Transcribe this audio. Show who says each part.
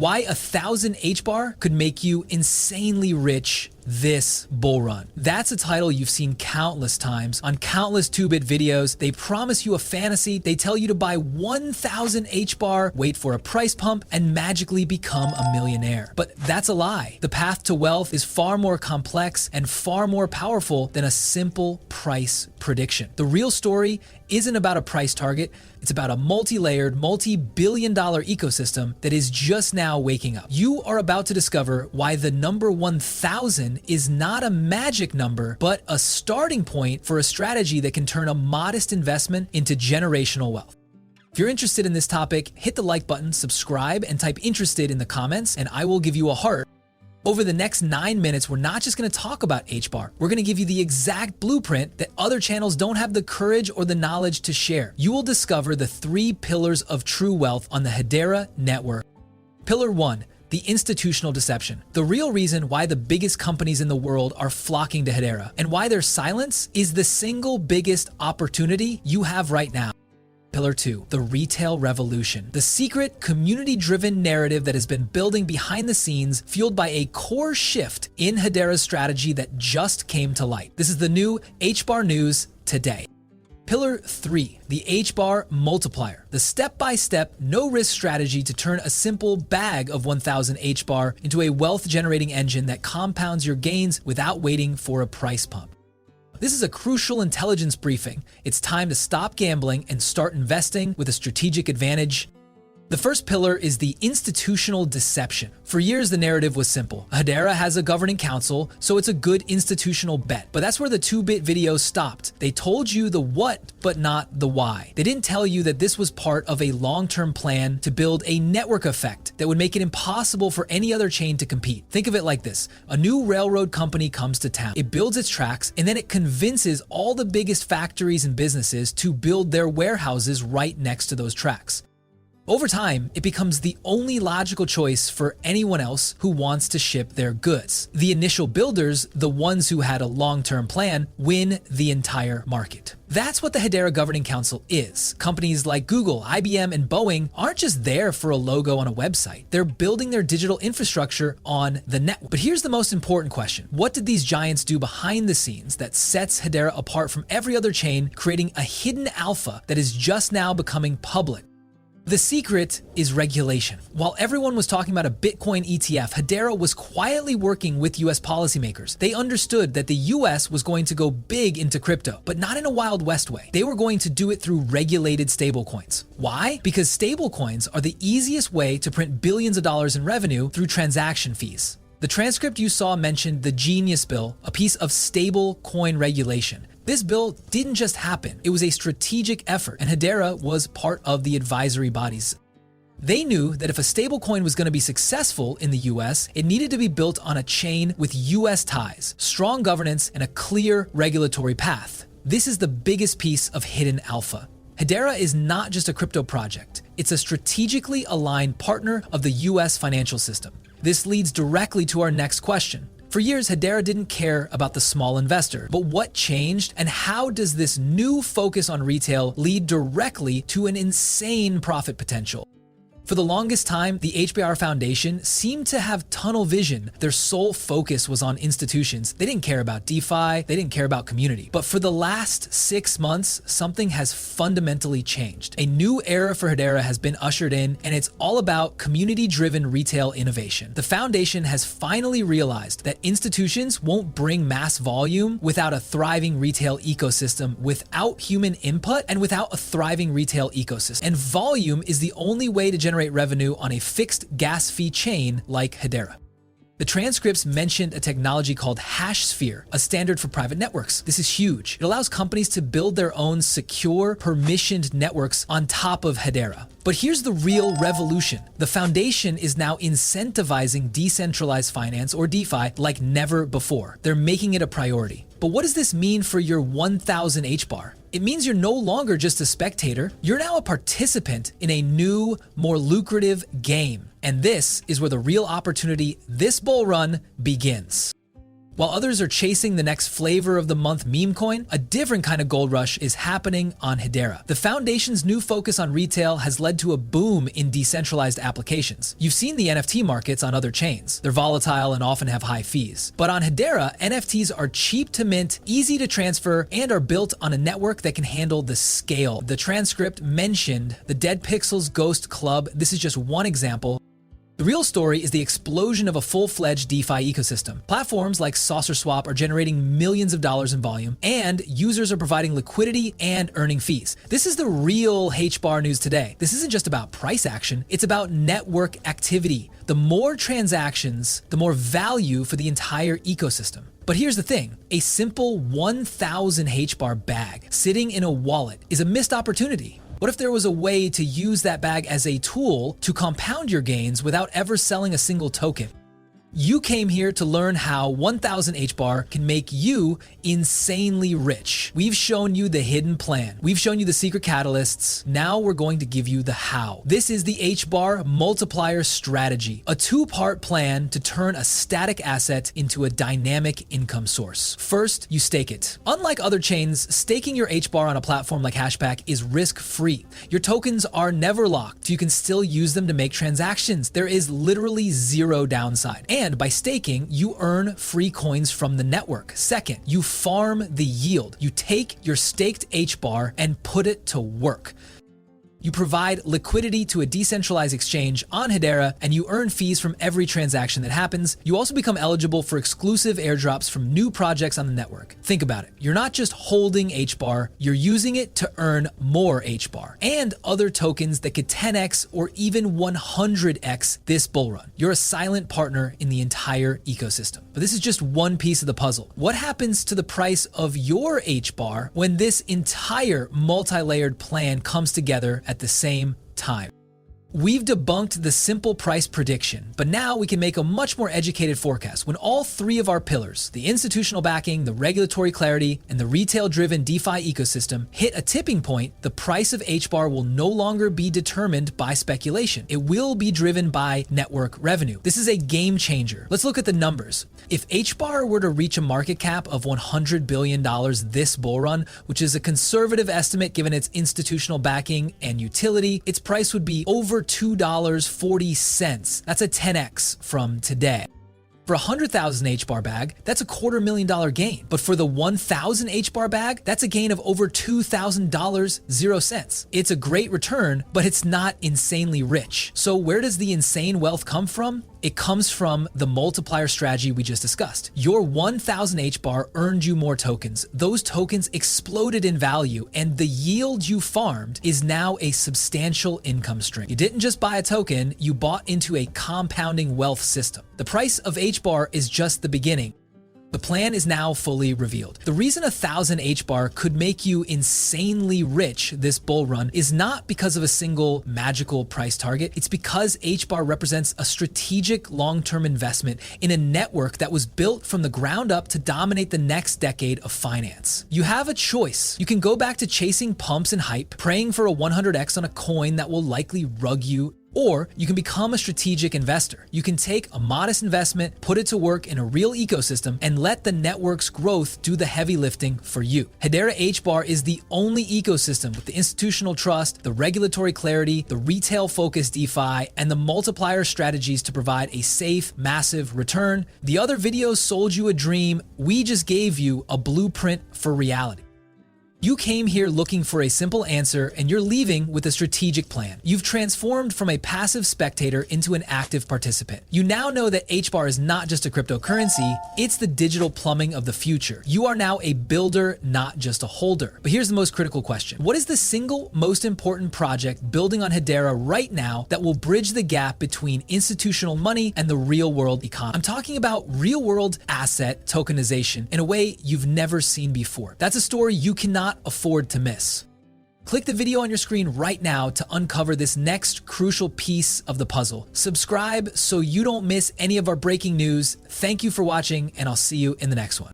Speaker 1: Why 1,000 Hbar could make you insanely rich this bull run. That's a title you've seen countless times on countless 2-bit videos. They promise you a fantasy. They tell you to buy 1,000 Hbar, wait for a price pump, and magically become a millionaire. But that's a lie. The path to wealth is far more complex and far more powerful than a simple price prediction. The real story isn't about a price target. It's about a multi-layered, multi-billion-dollar ecosystem that is just now waking up. You are about to discover why the number 1,000 is not a magic number, but a starting point for a strategy that can turn a modest investment into generational wealth. If you're interested in this topic, hit the like button, subscribe, and type interested in the comments, and I will give you a heart. Over the next 9 minutes, we're not just going to talk about Hbar. We're going to give you the exact blueprint that other channels don't have the courage or the knowledge to share. You will discover the 3 pillars of true wealth on the Hedera network. Pillar 1. The institutional deception. The real reason why the biggest companies in the world are flocking to Hedera and why their silence is the single biggest opportunity you have right now. Pillar 2, the retail revolution. The secret, community-driven narrative that has been building behind the scenes, fueled by a core shift in Hedera's strategy that just came to light. This is the new Hbar news today. Pillar 3, the Hbar multiplier. The step-by-step, no-risk strategy to turn a simple bag of 1,000 Hbar into a wealth-generating engine that compounds your gains without waiting for a price pump. This is a crucial intelligence briefing. It's time to stop gambling and start investing with a strategic advantage. The first pillar is the institutional deception. For years, the narrative was simple. Hedera has a governing council, so it's a good institutional bet. But that's where the 2-bit videos stopped. They told you the what, but not the why. They didn't tell you that this was part of a long-term plan to build a network effect that would make it impossible for any other chain to compete. Think of it like this. A new railroad company comes to town. It builds its tracks, and then it convinces all the biggest factories and businesses to build their warehouses right next to those tracks. Over time, it becomes the only logical choice for anyone else who wants to ship their goods. The initial builders, the ones who had a long-term plan, win the entire market. That's what the Hedera Governing Council is. Companies like Google, IBM, and Boeing aren't just there for a logo on a website. They're building their digital infrastructure on the network. But here's the most important question. What did these giants do behind the scenes that sets Hedera apart from every other chain, creating a hidden alpha that is just now becoming public? The secret is regulation. While everyone was talking about a Bitcoin ETF, Hedera was quietly working with US policymakers. They understood that the US was going to go big into crypto, but not in a Wild West way. They were going to do it through regulated stablecoins. Why? Because stablecoins are the easiest way to print billions of dollars in revenue through transaction fees. The transcript you saw mentioned the Genius Bill, a piece of stable coin regulation. This bill didn't just happen. It was a strategic effort, and Hedera was part of the advisory bodies. They knew that if a stablecoin was going to be successful in the US, it needed to be built on a chain with US ties, strong governance, and a clear regulatory path. This is the biggest piece of hidden alpha. Hedera is not just a crypto project. It's a strategically aligned partner of the US financial system. This leads directly to our next question. For years, Hedera didn't care about the small investor, but what changed and how does this new focus on retail lead directly to an insane profit potential? For the longest time, the HBR Foundation seemed to have tunnel vision. Their sole focus was on institutions. They didn't care about DeFi, they didn't care about community. But for the last 6 months, something has fundamentally changed. A new era for Hedera has been ushered in, and it's all about community-driven retail innovation. The foundation has finally realized that institutions won't bring mass volume without a thriving retail ecosystem, without human input, and without a thriving retail ecosystem. And volume is the only way to generate revenue on a fixed gas fee chain like Hedera. The transcripts mentioned a technology called HashSphere, a standard for private networks. This is huge. It allows companies to build their own secure, permissioned networks on top of Hedera. But here's the real revolution. The foundation is now incentivizing decentralized finance, or DeFi, like never before. They're making it a priority. But what does this mean for your 1,000 Hbar? It means you're no longer just a spectator. You're now a participant in a new, more lucrative game. And this is where the real opportunity this bull run begins. While others are chasing the next flavor of the month meme coin, a different kind of gold rush is happening on Hedera. The foundation's new focus on retail has led to a boom in decentralized applications. You've seen the NFT markets on other chains. They're volatile and often have high fees. But on Hedera, NFTs are cheap to mint, easy to transfer, and are built on a network that can handle the scale. The transcript mentioned the Dead Pixels Ghost Club. This is just one example. The real story is the explosion of a full-fledged DeFi ecosystem. Platforms like SaucerSwap are generating millions of dollars in volume, and users are providing liquidity and earning fees. This is the real Hbar news today. This isn't just about price action, it's about network activity. The more transactions, the more value for the entire ecosystem. But here's the thing, a simple 1,000 Hbar bag sitting in a wallet is a missed opportunity. What if there was a way to use that bag as a tool to compound your gains without ever selling a single token? You came here to learn how 1,000 Hbar can make you insanely rich. We've shown you the hidden plan. We've shown you the secret catalysts. Now we're going to give you the how. This is the Hbar multiplier strategy, a two-part plan to turn a static asset into a dynamic income source. First, you stake it. Unlike other chains, staking your Hbar on a platform like Hashpack is risk-free. Your tokens are never locked. You can still use them to make transactions. There is literally zero downside. And by staking, you earn free coins from the network. Second, you farm the yield. You take your staked Hbar and put it to work. You provide liquidity to a decentralized exchange on Hedera, and you earn fees from every transaction that happens. You also become eligible for exclusive airdrops from new projects on the network. Think about it. You're not just holding Hbar, you're using it to earn more Hbar and other tokens that could 10x or even 100x this bull run. You're a silent partner in the entire ecosystem. But this is just one piece of the puzzle. What happens to the price of your Hbar when this entire multi-layered plan comes together at the same time? We've debunked the simple price prediction, but now we can make a much more educated forecast. When all three of our pillars, the institutional backing, the regulatory clarity, and the retail-driven DeFi ecosystem, hit a tipping point, the price of Hbar will no longer be determined by speculation. It will be driven by network revenue. This is a game changer. Let's look at the numbers. If Hbar were to reach a market cap of $100 billion this bull run, which is a conservative estimate given its institutional backing and utility, its price would be over $2.40. That's a 10x from today. For a 100,000 Hbar bag, that's a $250,000 gain. But for the 1,000 Hbar bag, that's a gain of over $2,000, 0 cents. It's a great return, but it's not insanely rich. So where does the insane wealth come from? It comes from the multiplier strategy we just discussed. Your 1,000 Hbar earned you more tokens. Those tokens exploded in value, and the yield you farmed is now a substantial income stream. You didn't just buy a token, you bought into a compounding wealth system. The price of Hbar is just the beginning. The plan is now fully revealed. The reason 1,000 Hbar could make you insanely rich this bull run is not because of a single magical price target. It's because Hbar represents a strategic long-term investment in a network that was built from the ground up to dominate the next decade of finance. You have a choice. You can go back to chasing pumps and hype, praying for a 100x on a coin that will likely rug you, or you can become a strategic investor. You can take a modest investment, put it to work in a real ecosystem, and let the network's growth do the heavy lifting for you. Hedera Hbar is the only ecosystem with the institutional trust, the regulatory clarity, the retail-focused DeFi, and the multiplier strategies to provide a safe, massive return. The other videos sold you a dream. We just gave you a blueprint for reality. You came here looking for a simple answer, and you're leaving with a strategic plan. You've transformed from a passive spectator into an active participant. You now know that Hbar is not just a cryptocurrency, it's the digital plumbing of the future. You are now a builder, not just a holder. But here's the most critical question. What is the single most important project building on Hedera right now that will bridge the gap between institutional money and the real-world economy? I'm talking about real-world asset tokenization in a way you've never seen before. That's a story you cannot afford to miss. Click the video on your screen right now to uncover this next crucial piece of the puzzle. Subscribe so you don't miss any of our breaking news. Thank you for watching, and I'll see you in the next one.